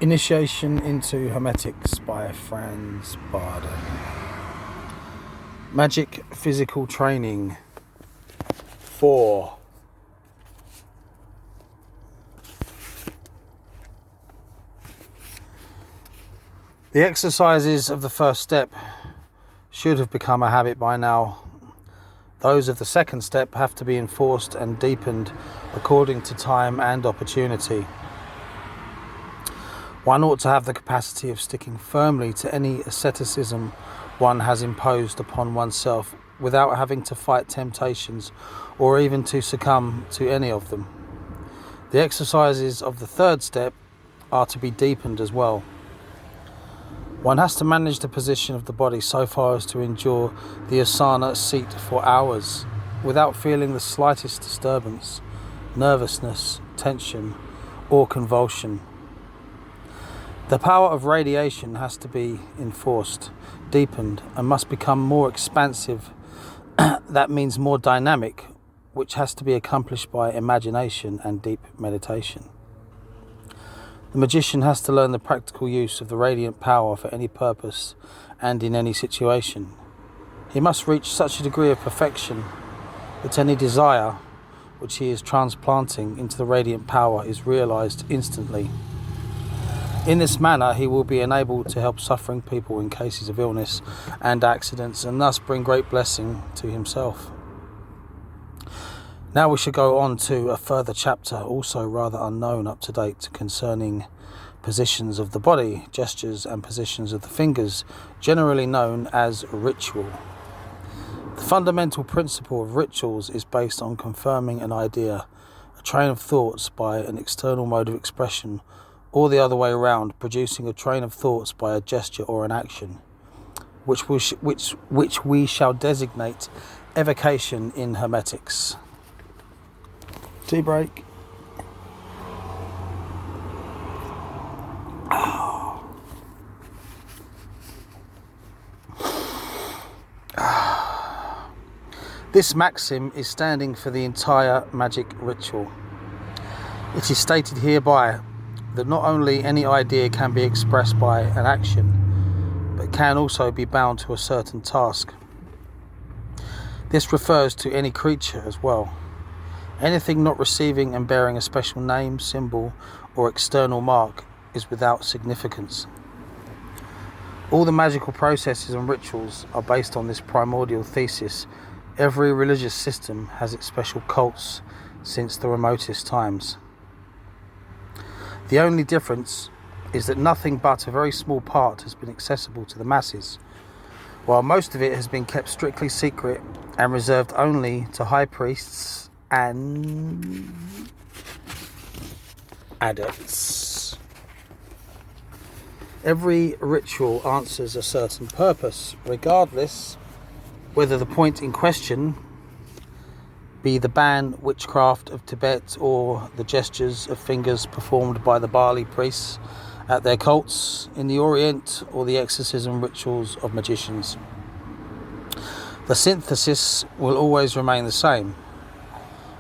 Initiation into Hermetics by Franz Barden. Magic Physical Training 4. The exercises of the first step should have become a habit by now. Those of the second step have to be enforced and deepened according to time and opportunity. One ought to have the capacity of sticking firmly to any asceticism one has imposed upon oneself without having to fight temptations or even to succumb to any of them. The exercises of the third step are to be deepened as well. One has to manage the position of the body so far as to endure the asana seat for hours without feeling the slightest disturbance, nervousness, tension, or convulsion. The power of radiation has to be enforced, deepened, and must become more expansive. That means more dynamic, which has to be accomplished by imagination and deep meditation. The magician has to learn the practical use of the radiant power for any purpose and in any situation. He must reach such a degree of perfection that any desire which he is transplanting into the radiant power is realized instantly. In this manner, he will be enabled to help suffering people in cases of illness and accidents, and thus bring great blessing to himself. Now we shall go on to a further chapter, also rather unknown up to date, concerning positions of the body, gestures and positions of the fingers, generally known as ritual. The fundamental principle of rituals is based on confirming an idea, a train of thoughts by an external mode of expression, or the other way around, producing a train of thoughts by a gesture or an action, which we shall designate evocation in Hermetics. Tea break. This maxim is standing for the entire magic ritual. It is stated hereby that not only any idea can be expressed by an action, but can also be bound to a certain task. This refers to any creature as well. Anything not receiving and bearing a special name, symbol, or external mark is without significance. All the magical processes and rituals are based on this primordial thesis. Every religious system has its special cults since the remotest times. The only difference is that nothing but a very small part has been accessible to the masses, while most of it has been kept strictly secret and reserved only to high priests and adepts. Every ritual answers a certain purpose, regardless whether the point in question be the ban witchcraft of Tibet or the gestures of fingers performed by the Bali priests at their cults in the Orient or the exorcism rituals of magicians. The synthesis will always remain the same.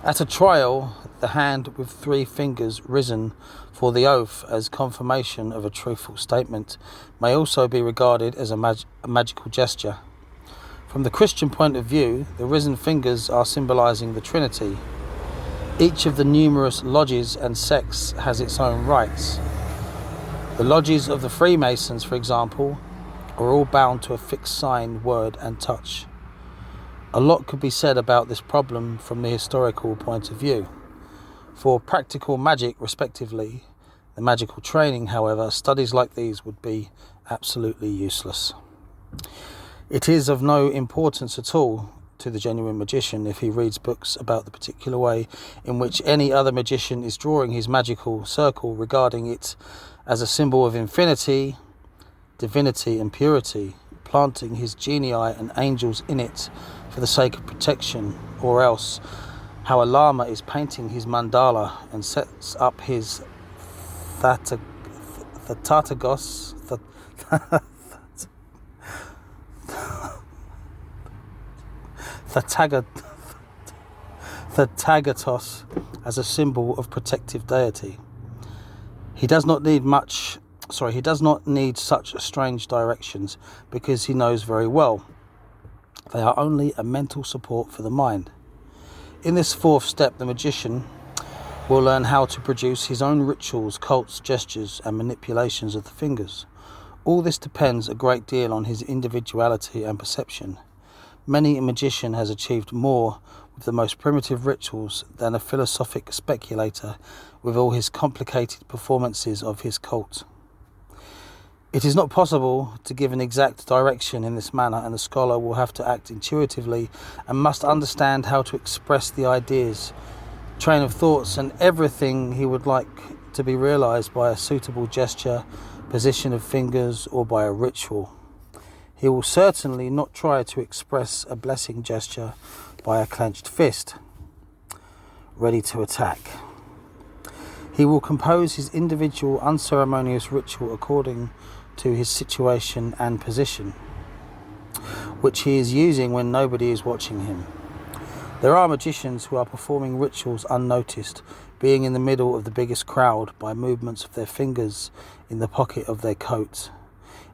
At a trial, the hand with 3 fingers risen for the oath as confirmation of a truthful statement may also be regarded as a magical gesture. From the Christian point of view, the risen fingers are symbolizing the Trinity. Each of the numerous lodges and sects has its own rites. The lodges of the Freemasons, for example, are all bound to a fixed sign, word and touch. A lot could be said about this problem from the historical point of view. For practical magic, respectively, the magical training, however, studies like these would be absolutely useless. It is of no importance at all to the genuine magician if he reads books about the particular way in which any other magician is drawing his magical circle, regarding it as a symbol of infinity, divinity and purity, planting his genii and angels in it for the sake of protection, or else how a lama is painting his mandala and sets up his Thagatos as a symbol of protective deity. He does not need much He does not need such strange directions, because he knows very well they are only a mental support for the mind. In this fourth step, the magician will learn how to produce his own rituals, cults, gestures, and manipulations of the fingers. All this depends a great deal on his individuality and perception. Many a magician has achieved more with the most primitive rituals than a philosophic speculator with all his complicated performances of his cult. It is not possible to give an exact direction in this manner, and the scholar will have to act intuitively and must understand how to express the ideas, train of thoughts, and everything he would like to be realized by a suitable gesture, position of fingers, or by a ritual. He will certainly not try to express a blessing gesture by a clenched fist, ready to attack. He will compose his individual unceremonious ritual according to his situation and position, which he is using when nobody is watching him. There are magicians who are performing rituals unnoticed, being in the middle of the biggest crowd by movements of their fingers in the pocket of their coat.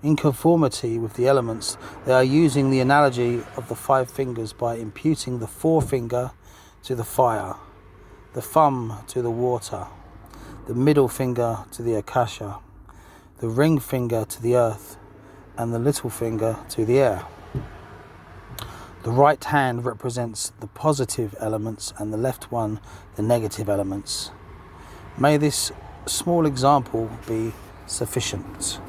In conformity with the elements, they are using the analogy of the 5 fingers by imputing the forefinger to the fire, the thumb to the water, the middle finger to the akasha, the ring finger to the earth, and the little finger to the air. The right hand represents the positive elements and the left one the negative elements. May this small example be sufficient.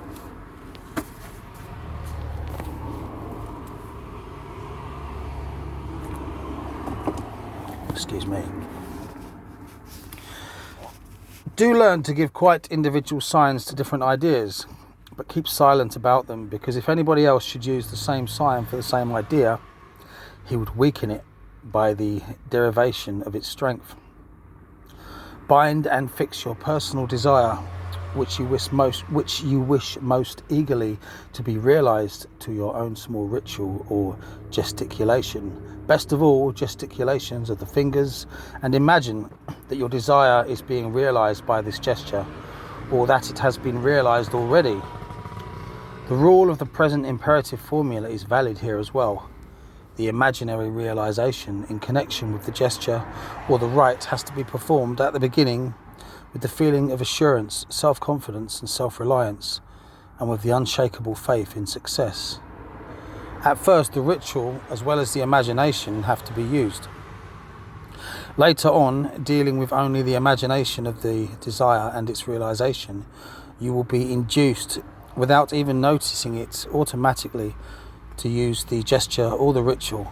Excuse me. Do learn to give quite individual signs to different ideas, but keep silent about them, because if anybody else should use the same sign for the same idea, he would weaken it by the derivation of its strength. Bind and fix your personal desire, which you wish most eagerly to be realized, to your own small ritual or gesticulation. Best of all, gesticulations of the fingers, and imagine that your desire is being realized by this gesture, or that it has been realized already. The rule of the present imperative formula is valid here as well. The imaginary realization in connection with the gesture or the rite has to be performed at the beginning with the feeling of assurance, self-confidence and self-reliance, and with the unshakable faith in success. At first, the ritual as well as the imagination have to be used. Later on, dealing with only the imagination of the desire and its realization, you will be induced, without even noticing it, automatically to use the gesture or the ritual.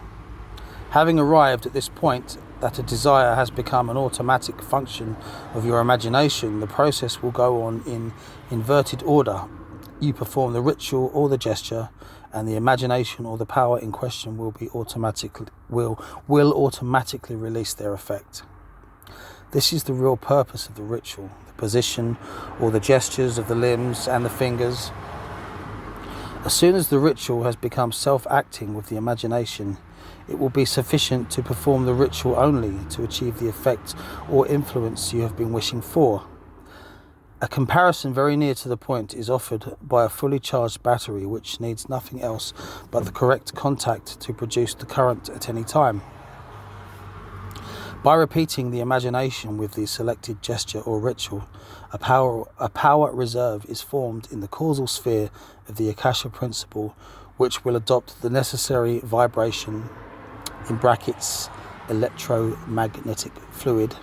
Having arrived at this point, that a desire has become an automatic function of your imagination, the process will go on in inverted order. You perform the ritual or the gesture, and the imagination or the power in question will automatically release their effect. This is the real purpose of the ritual, the position or the gestures of the limbs and the fingers. As soon as the ritual has become self-acting with the imagination, it will be sufficient to perform the ritual only to achieve the effect or influence you have been wishing for. A comparison very near to the point is offered by a fully charged battery, which needs nothing else but the correct contact to produce the current at any time. By repeating the imagination with the selected gesture or ritual, a power reserve is formed in the causal sphere of the Akasha principle, which will adopt the necessary vibration, in brackets, electromagnetic fluid,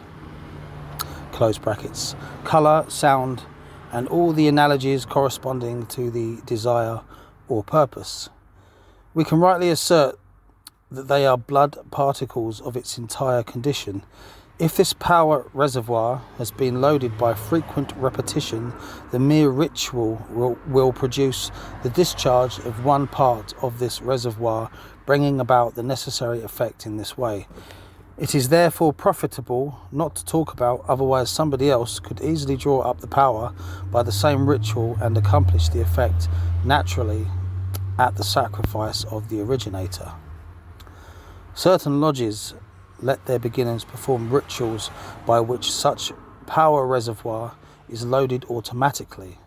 close brackets, colour, sound, and all the analogies corresponding to the desire or purpose. We can rightly assert that they are blood particles of its entire condition. If this power reservoir has been loaded by frequent repetition, the mere ritual will produce the discharge of one part of this reservoir, bringing about the necessary effect in this way. It is therefore profitable not to talk about, otherwise somebody else could easily draw up the power by the same ritual and accomplish the effect naturally at the sacrifice of the originator. Certain lodges let their beginners perform rituals by which such power reservoir is loaded automatically.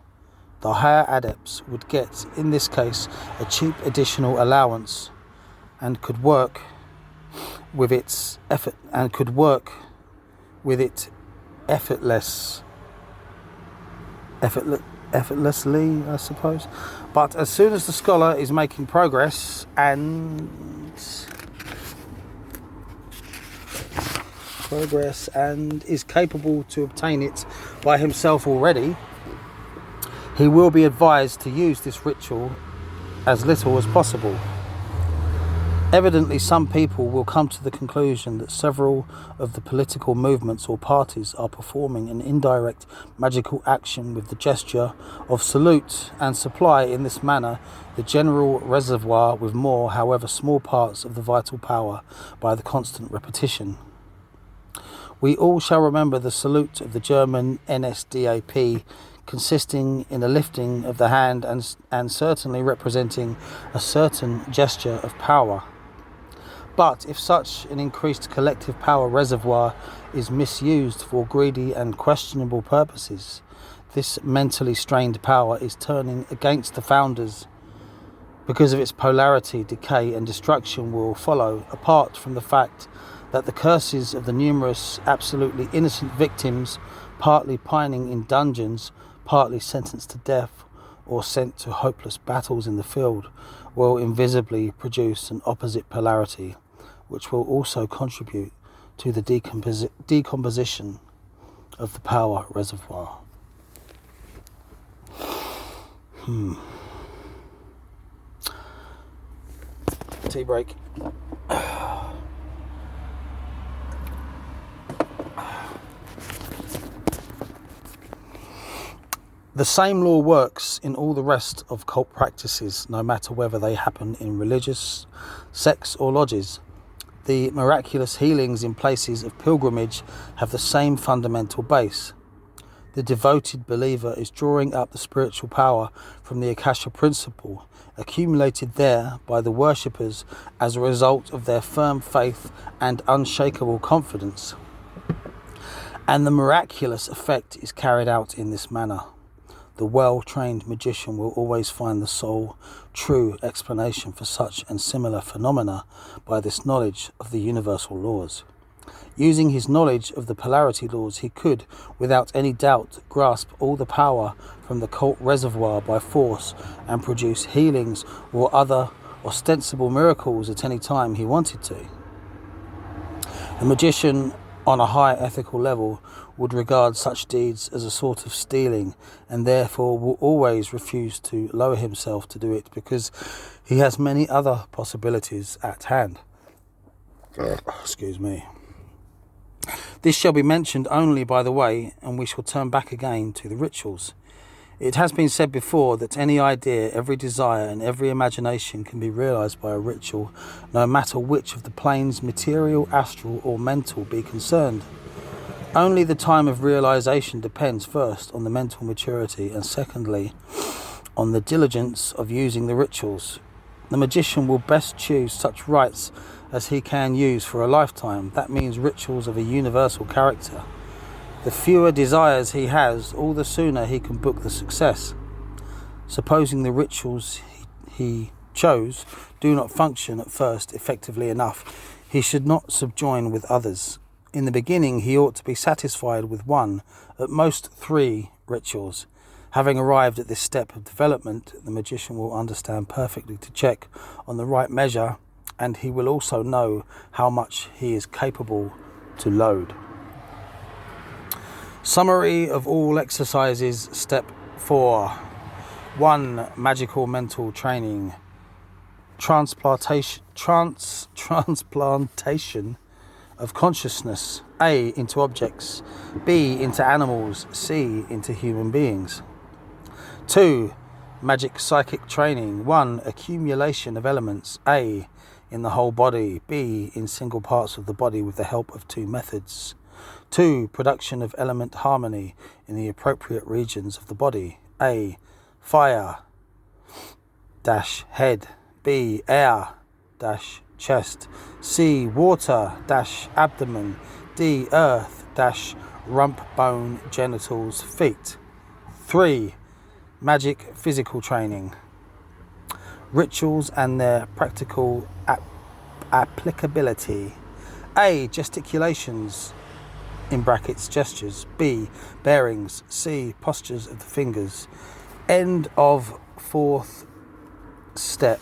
The higher adepts would get, in this case, a cheap additional allowance and could work with its effort and could work with it effortlessly, I suppose. But as soon as the scholar is making progress and is capable to obtain it by himself already, he will be advised to use this ritual as little as possible. Evidently, some people will come to the conclusion that several of the political movements or parties are performing an indirect magical action with the gesture of salute and supply in this manner the general reservoir with more, however small, parts of the vital power by the constant repetition. We all shall remember the salute of the German NSDAP, consisting in a lifting of the hand and certainly representing a certain gesture of power. But if such an increased collective power reservoir is misused for greedy and questionable purposes, this mentally strained power is turning against the founders. Because of its polarity, decay and destruction will follow, apart from the fact that the curses of the numerous absolutely innocent victims, partly pining in dungeons, partly sentenced to death or sent to hopeless battles in the field, will invisibly produce an opposite polarity, which will also contribute to the decomposition of the power reservoir. Tea break. The same law works in all the rest of cult practices, no matter whether they happen in religious sects or lodges. The miraculous healings in places of pilgrimage have the same fundamental base. The devoted believer is drawing up the spiritual power from the Akasha principle, accumulated there by the worshippers as a result of their firm faith and unshakable confidence. And the miraculous effect is carried out in this manner. The well-trained magician will always find the sole true explanation for such and similar phenomena by this knowledge of the universal laws. Using his knowledge of the polarity laws, he could, without any doubt, grasp all the power from the cult reservoir by force and produce healings or other ostensible miracles at any time he wanted to. The magician, on a high ethical level, would regard such deeds as a sort of stealing, and therefore will always refuse to lower himself to do it because he has many other possibilities at hand. Excuse me. This shall be mentioned only by the way, and we shall turn back again to the rituals. It has been said before that any idea, every desire, and every imagination can be realized by a ritual, no matter which of the planes, material, astral, or mental, be concerned. Only the time of realization depends first on the mental maturity and secondly on the diligence of using the rituals. The magician will best choose such rites as he can use for a lifetime. That means rituals of a universal character. The fewer desires he has, all the sooner he can book the success. Supposing the rituals he chose do not function at first effectively enough, he should not subjoin with others. In the beginning, he ought to be satisfied with 1, at most 3 rituals. Having arrived at this step of development, the magician will understand perfectly to check on the right measure, and he will also know how much he is capable to load. Summary of all exercises. Step 4. 1. Magical mental training. Transplantation of consciousness. A. Into objects. B. Into animals. C. Into human beings. 2. Magic psychic training. 1. Accumulation of elements. A. In the whole body. B. In single parts of the body with the help of 2 methods. 2. Production of element harmony in the appropriate regions of the body. A. Fire - head. B. Air - chest. C. Water - abdomen. D. Earth - rump bone genitals feet. 3. Magic physical training. Rituals and their practical applicability. A. Gesticulations, in brackets, gestures. B. Bearings. C. Postures of the fingers. End of fourth step.